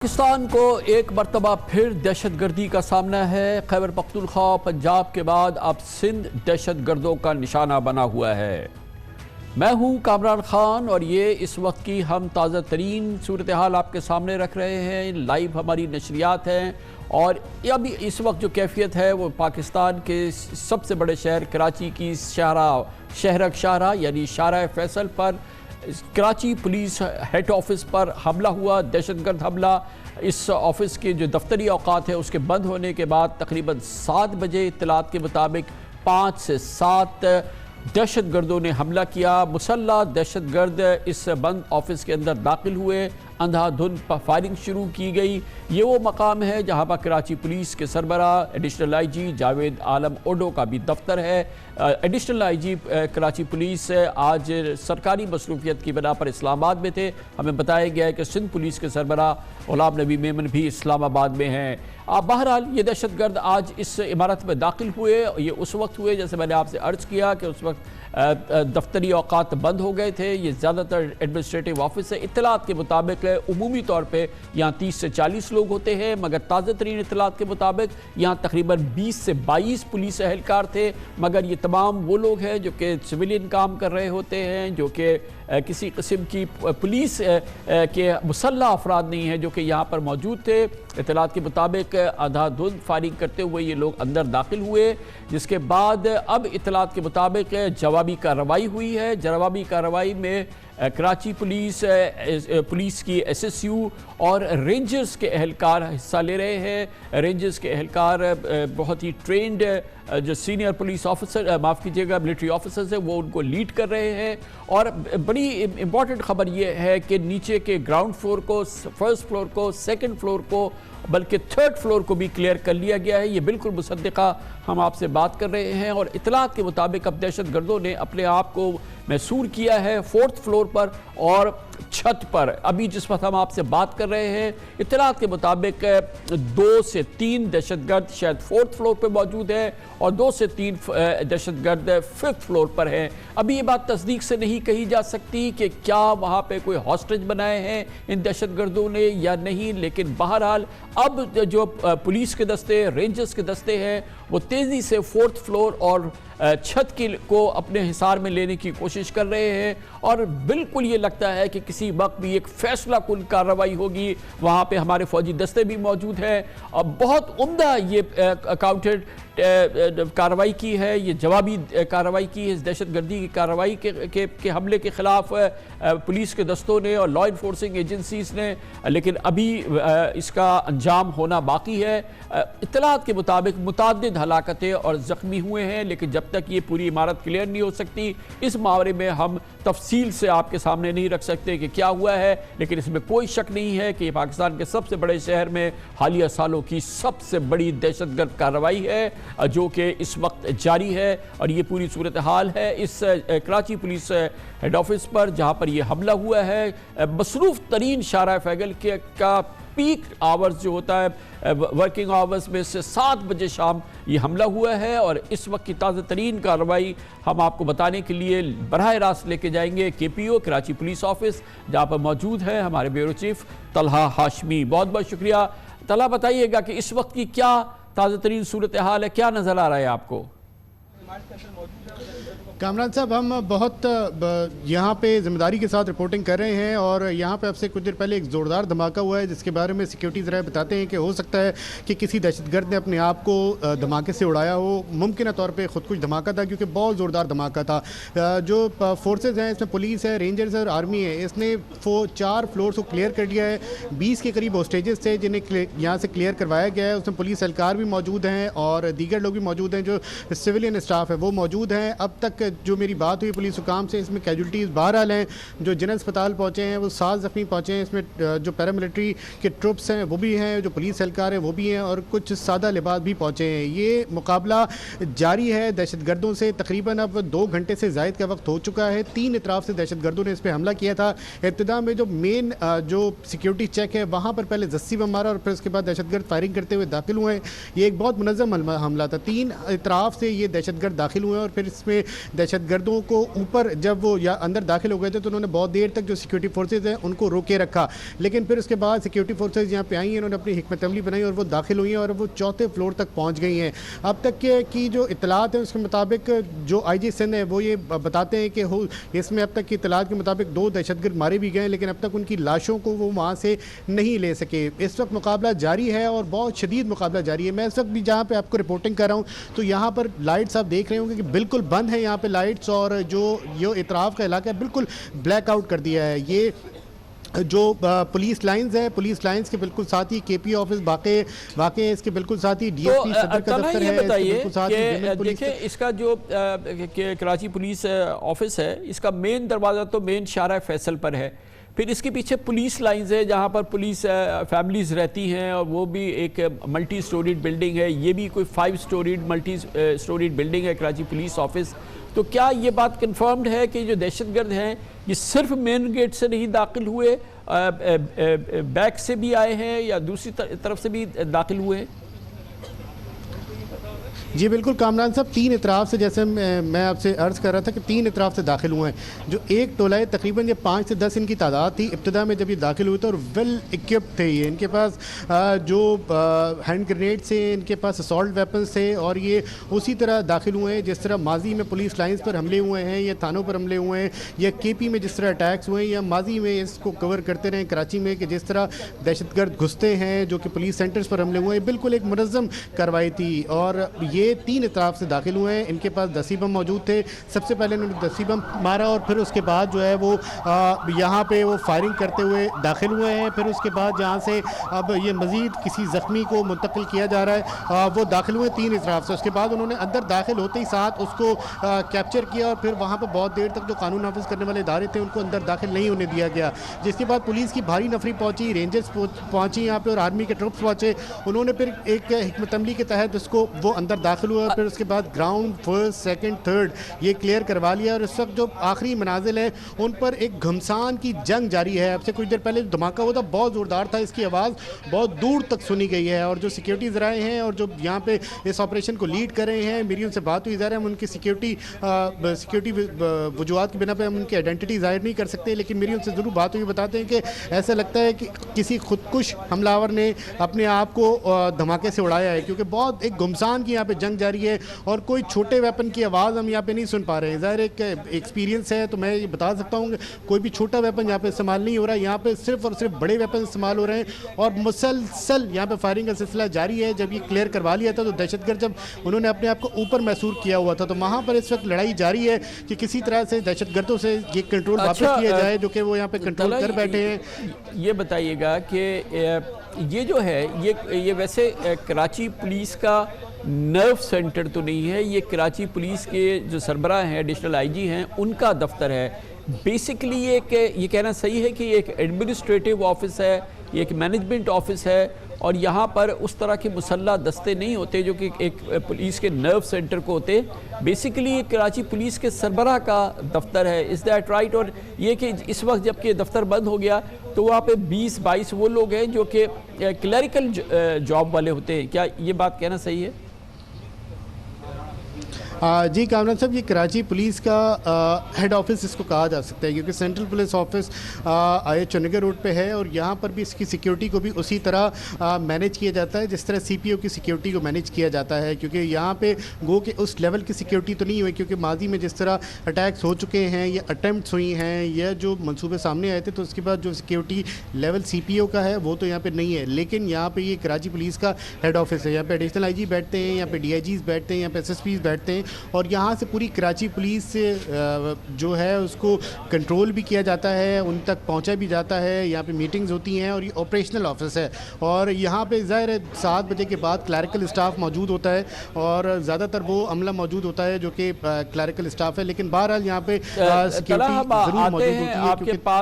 पाकिस्तान को एक मरतबा फिर दहशतगर्दी का सामना है। खैबर पख्तूनख्वा पंजाब के बाद अब सिंध दहशतगर्दों का निशाना बना हुआ है। मैं हूं कामरान खान और ये इस वक्त की हम ताज़ा तरीन सूरत हाल आपके सामने रख रहे हैं। लाइव हमारी नशरियात हैं और अभी इस वक्त जो कैफियत है वो पाकिस्तान के सबसे बड़े शहर कराची की शहरक शाहरा यानी शाहरा फैसल पर कराची पुलिस हेड ऑफिस पर हमला हुआ, दहशतगर्द हमला। इस ऑफिस के जो दफ्तरी औकात है उसके बंद होने के बाद तकरीबन 7 बजे इत्तलात के मुताबिक 5 से 7 दहशतगर्दों ने हमला किया। मुसल्लह दहशतगर्द इस बंद ऑफिस के अंदर दाखिल हुए, अंधाधुंध फायरिंग शुरू की गई। ये वो मकाम है जहाँ पर कराची पुलिस के सरबराह एडिशनल आईजी जावेद आलम ओडो का भी दफ्तर है। एडिशनल आईजी कराची पुलिस आज सरकारी मसरूफियत की बिना पर इस्लामाबाद में थे। हमें बताया गया है कि सिंध पुलिस के सरबराह गुलाम नबी मेमन भी इस्लामाबाद में हैं। बहरहाल ये दहशतगर्द आज इस इमारत में दाखिल हुए। ये उस वक्त हुए जैसे मैंने आपसे अर्ज़ किया कि उस वक्त दफ्तरी औकात बंद हो गए थे। ये ज़्यादातर एडमिनिस्ट्रेटिव ऑफिस है। इत्तलात के मुताबिक उमूमी तौर पे यहाँ 30 से 40 लोग होते हैं, मगर ताज़ा तरीन इत्तलात के मुताबिक यहाँ तकरीबन 20 से 22 पुलिस एहलकार थे। मगर ये तमाम वो लोग हैं जो कि सिविलियन काम कर रहे होते हैं, जो कि किसी किस्म की पुलिस के मुसल्लह अफराद नहीं हैं जो कि यहाँ पर मौजूद थे। इत्तलात के मुताबिक अंधाधुंध फायरिंग करते हुए ये लोग अंदर दाखिल हुए, जिसके बाद अब इत्तलात के मुताबिक जवाबी कार्रवाई हुई है। जवाबी कार्रवाई में कराची पुलिस की एसएसयू और रेंजर्स के एहलकार हिस्सा ले रहे हैं। रेंजर्स के एहलकार बहुत ही ट्रेंड जो सीनियर पुलिस ऑफिसर माफ़ कीजिएगा मिलिट्री ऑफिसर्स हैं वो उनको लीड कर रहे हैं। और बड़ी इम्पॉर्टेंट ख़बर ये है कि नीचे के ग्राउंड फ्लोर को, फर्स्ट फ्लोर को, सेकंड फ्लोर को, बल्कि थर्ड फ्लोर को भी क्लियर कर लिया गया है। ये बिल्कुल मुसद्दिक़ा हम आपसे बात कर रहे हैं। और इत्तलात के मुताबिक अब दहशतगर्दों ने अपने आप को महसूर किया है 4th फ्लोर पर और छत पर। अभी जिस वक्त हम आपसे बात कर रहे हैं इत्तलात के मुताबिक 2 से 3 दहशतगर्द शायद 4th फ्लोर पर मौजूद है और 2 से 3 दहशतगर्द 5th फ्लोर पर हैं। अभी ये बात तस्दीक से नहीं कही जा सकती कि क्या वहाँ पे कोई हॉस्टेज बनाए हैं इन दहशतगर्दों ने या नहीं, लेकिन बहरहाल अब जो पुलिस के दस्ते, रेंजर्स के दस्ते हैं वो तेज़ी से 4th फ्लोर और छत को अपने हिसार में लेने की कोशिश कर रहे हैं। और बिल्कुल ये लगता है कि किसी वक्त भी एक फैसला कुन कार्रवाई होगी। वहाँ पे हमारे फौजी दस्ते भी मौजूद हैं और बहुत उम्दा ये काउंटर कार्रवाई की है, ये जवाबी कार्रवाई की है इस दहशतगर्दी की कार्रवाई के हमले के ख़िलाफ़ पुलिस के दस्तों ने और लॉ इन्फोर्सिंग एजेंसीज़ ने। लेकिन अभी इसका अंजाम होना बाकी है। इत्तलात के मुताबिक मुताद्दिद हलाकतें और ज़ख्मी हुए हैं, लेकिन जब तक ये पूरी इमारत क्लियर नहीं हो सकती इस मामले में हम तफसील से आपके सामने नहीं रख सकते कि क्या हुआ है। लेकिन इसमें कोई शक नहीं है कि पाकिस्तान के सबसे बड़े शहर में हालिया सालों की सबसे बड़ी दहशतगर्द कार्रवाई है जो कि इस वक्त जारी है। और ये पूरी सूरत हाल है इस कराची पुलिस हेड ऑफिस पर जहाँ पर यह हमला हुआ है। मसरूफ़ तरीन शाहरा फैसल का पीक आवर्स जो होता है वर्किंग आवर्स में से 7 बजे शाम ये हमला हुआ है। और इस वक्त की ताज़ा तरीन कार्रवाई हम आपको बताने के लिए बराह रास्त लेके जाएंगे KPO कराची पुलिस ऑफिस, जहाँ पर मौजूद है हमारे ब्यूरो चीफ तलहा हाशमी। बहुत बहुत शुक्रिया। तलहा, बताइएगा कि इस वक्त की क्या ताज़ा तरीन सूरत हाल है, क्या नज़र आ रहा है आपको? कामरान साहब, हम बहुत यहाँ पे जिम्मेदारी के साथ रिपोर्टिंग कर रहे हैं और यहाँ पे अब से कुछ देर पहले एक ज़ोरदार धमाका हुआ है जिसके बारे में सिक्योरिटी ज़रा बताते हैं कि हो सकता है कि किसी दहशतगर्द ने अपने आप को धमाके से उड़ाया हो। मुमकिन तौर पे खुद कुछ धमाका था क्योंकि बहुत ज़ोरदार धमाका था। जो फोर्सेज हैं इसमें पुलिस है, रेंजर्स है और आर्मी है, इसने 4 फ्लोर्स को क्लियर कर दिया है। 20 के करीब होस्टेजेस थे जिन्हें यहाँ से क्लियर करवाया गया है। उसमें पुलिस एहलकार भी मौजूद हैं और दीगर लोग भी मौजूद हैं, जो सिविलियन स्टाफ है वो मौजूद हैं। अब तक जो मेरी बात हुई पुलिस हुकाम से, इसमें कैजुअल्टीज़ बहरहाल हैं। जो जनरल अस्पताल पहुँचे हैं वो 7 ज़ख्मी पहुँचे हैं। इसमें जो पैरामिलिट्री के ट्रुप्स हैं वो भी हैं, जो पुलिस एहलकार हैं वो भी हैं और कुछ सादा लिबास भी पहुँचे हैं। ये मुकाबला जारी है दहशतगर्दों से। तकरीबन अब 2 घंटे से ज़ायद का वक्त हो चुका है। 3 इतराफ़ से दहशतगर्दों ने इस पर हमला किया था। इब्तिदा में जो मेन जो सिक्योरिटी चेक है वहाँ पर पहले जस्सी बम मारा और फिर उसके बाद दहशतगर्द फायरिंग करते हुए दाखिल हुए हैं। ये एक बहुत मुनज़्ज़म हमला था। 3 इतराफ़ से ये दहशतगर्द दाखिल हुए और फिर इसमें दहशतगर्दों को ऊपर जब वो या अंदर दाखिल हो गए थे तो उन्होंने बहुत देर तक जो सिक्योरिटी फोर्सेज हैं उनको रोके रखा, लेकिन फिर उसके बाद सिक्योरिटी फोर्सेज यहाँ पे आई हैं, उन्होंने अपनी हिकमत अमली बनाई और वो दाखिल हुई हैं और वो चौथे फ्लोर तक पहुँच गई हैं। अब तक के की जो इतलात है उसके मुताबिक जो IG सिंध है वो ये बताते हैं कि हो इसमें अब तक की इतलात के मुताबिक 2 दहशतगर्द मारे भी गए, लेकिन अब तक उनकी लाशों को वो वहाँ से नहीं ले सके। इस वक्त मुकाबला जारी है और बहुत शदीद मुकाबला जारी है। मैं इस वक्त भी जहाँ पे आपको रिपोर्टिंग कर रहा हूँ तो यहाँ पर लाइट्स आप देख रहे होंगे कि बिल्कुल बंद है यहाँ पे लाइट्स, और जो इतराफ़ का इलाका है बिल्कुल ब्लैक आउट कर दिया है। ये जो पुलिस लाइंस है, पुलिस लाइंस के बिल्कुल साथ ही KP ऑफिस वाक़ है, इसके बिल्कुल साथ ही DSP सदर का दफ्तर है। बताइए कि देखिए इसका जो कराची पुलिस ऑफिस है इसका मेन दरवाज़ा तो मेन शाहराह फैसल पर है, फिर इसके पीछे पुलिस लाइंस है जहाँ पर पुलिस फैमिलीज़ रहती हैं और वो भी एक मल्टी स्टोरीड बिल्डिंग है, ये भी कोई 5 स्टोरीड मल्टी स्टोरीड बिल्डिंग है कराची पुलिस ऑफिस। तो क्या ये बात कंफर्म्ड है कि जो दहशतगर्द हैं ये सिर्फ मेन गेट से नहीं दाखिल हुए, बैक से भी आए हैं या दूसरी तरफ से भी दाखिल हुए हैं? जी बिल्कुल कामरान साहब, 3 इतराफ़ से, जैसे मैं आपसे अर्ज़ कर रहा था कि 3 इतराफ़ से दाखिल हुए हैं। जो एक टोला है तकरीबन ये 5 से 10 इनकी तादाद थी इब्तिदा में जब ये दाखिल हुए थे और वेल इक्विप्ड थे ये, इनके पास जो हैंड ग्रेनेड से, इनके पास असॉल्ट वेपन्स थे और ये उसी तरह दाखिल हुए हैं जिस तरह माजी में पुलिस लाइन्स पर हमले हुए हैं या थानों पर हमले हुए हैं या KP में जिस तरह अटैक्स हुए हैं या माजी में इसको कवर करते रहे कराची में कि जिस तरह दहशतगर्द घुसते हैं जो कि पुलिस सेंटर्स पर हमले हुए हैं। बिल्कुल एक मुनज़्ज़म कार्रवाई थी और ये 3 इतराफ़ से दाखिल हुए हैं। इनके पास दसी बम मौजूद थे, सबसे पहले उन्होंने दसी बम मारा और फिर उसके बाद जो है वो यहाँ पे वो फायरिंग करते हुए दाखिल हुए हैं। फिर उसके बाद जहाँ से अब ये मज़ीद किसी ज़ख्मी को मुंतकिल किया जा रहा है वो दाखिल हुए 3 इतराफ़ से। उसके बाद उन्होंने अंदर दाखिल होते ही साथ उसको कैप्चर किया और फिर वहाँ पर बहुत देर तक जो कानून नाफिज करने वाले इदारे थे उनको अंदर दाखिल नहीं होने दिया गया, जिसके बाद पुलिस की भारी नफरी पहुँची, रेंजर्स पहुँची यहाँ पर और आर्मी के ट्रुप्स पहुँचे। उन्होंने फिर एक हिकमत अमली के तहत उसको वो अंदर दाखिल हुआ, फिर उसके बाद ग्राउंड फर्स्ट सेकंड थर्ड ये क्लियर करवा लिया और इस वक्त जो आखिरी मनाजिल है उन पर एक घमसान की जंग जारी है। अब से कुछ देर पहले धमाका हुआ था, बहुत ज़ोरदार था, इसकी आवाज़ बहुत दूर तक सुनी गई है और जो सिक्योरिटी ज़राए हैं और जो यहाँ पे इस ऑपरेशन को लीड कर रहे हैं, मेरी उनसे बात हुई, ज़ाहिर है हम उनकी सिक्योरिटी वजूहात की बिना पर हम उनकी आइडेंटिटी ज़ाहिर नहीं कर सकते, लेकिन मेरी उनसे ज़रूर बात हुई, बताते हैं कि ऐसा लगता है कि किसी खुदकुश हमलावर ने अपने आप को धमाके से उड़ाया है, क्योंकि बहुत एक घमसान की यहाँ पे जंग जारी है और कोई छोटे वेपन की आवाज़ हम यहाँ पे नहीं सुन पा रहे हैं। ज़ाहिर एक एक्सपीरियंस है तो मैं ये बता सकता हूँ कोई भी छोटा वेपन यहाँ पे इस्तेमाल नहीं हो रहा है, यहाँ पे सिर्फ और सिर्फ बड़े वेपन इस्तेमाल हो रहे हैं और मुसलसल यहाँ पे फायरिंग का सिलसिला जारी है। जब ये क्लियर करवा लिया था तो दहशतगर्द जब उन्होंने अपने आप को ऊपर महसूस किया हुआ था, तो वहाँ पर इस वक्त लड़ाई जारी है कि किसी तरह से दहशतगर्दों से ये कंट्रोल वापस किया जाए जो कि वो यहाँ पे कंट्रोल कर बैठे हैं। ये बताइएगा कि ये जो है ये वैसे कराची पुलिस का नर्व सेंटर तो नहीं है, ये कराची पुलिस के जो सरबराह हैं, एडिशनल IG हैं, उनका दफ्तर है। बेसिकली ये कहना सही है कि एक एडमिनिस्ट्रेटिव ऑफिस है, ये एक मैनेजमेंट ऑफिस है और यहाँ पर उस तरह के मुसल्ला दस्ते नहीं होते जो कि एक पुलिस के नर्व सेंटर को होते। बेसिकली ये कराची पुलिस के सरबराह का दफ्तर है, इज़ दैट राइट? और ये कि इस वक्त जबकि दफ्तर बंद हो गया तो वहाँ पे 20-22 वो लोग हैं जो कि क्लरिकल जॉब वाले होते हैं, क्या ये बात कहना सही है? जी कामरान साहब, ये कराची पुलिस का हेड ऑफिस इसको कहा जा सकता है क्योंकि central police office IH Chandigarh road पे है और यहाँ पर भी इसकी सिक्योरिटी को भी उसी तरह मैनेज किया जाता है जिस तरह CPO की सिक्योरिटी को मैनेज किया जाता है, क्योंकि यहाँ पे गो के उस लेवल की सिक्योरिटी तो नहीं हुई, क्योंकि माजी में जिस तरह अटैक्स हो चुके हैं या अटैम्प्ट्स हुई हैं या जो मंसूबे सामने आए थे तो उसके बाद जो सिक्योरिटी लेवल CPO का है वो तो यहाँ पर नहीं है। लेकिन यहाँ पर ये कराची पुलिस का हेड ऑफिस है, यहाँ पर एडिशनल IG बैठते हैं, यहाँ पर DIGs बैठते हैं, यहाँ पर SSPs बैठते हैं और यहाँ से पूरी कराची पुलिस से जो है उसको कंट्रोल भी किया जाता है, उन तक पहुँचा भी जाता है, यहाँ पे मीटिंग्स होती हैं और ये ऑपरेशनल ऑफिस है और यहाँ पे ज़ाहिर है 7 बजे के बाद क्लरिकल स्टाफ मौजूद होता है और ज़्यादातर वो अमला मौजूद होता है जो कि क्लरिकल स्टाफ है, लेकिन बहरहाल यहाँ पे सिक्योरिटी ज़रूर मौजूद होती है। आपके पास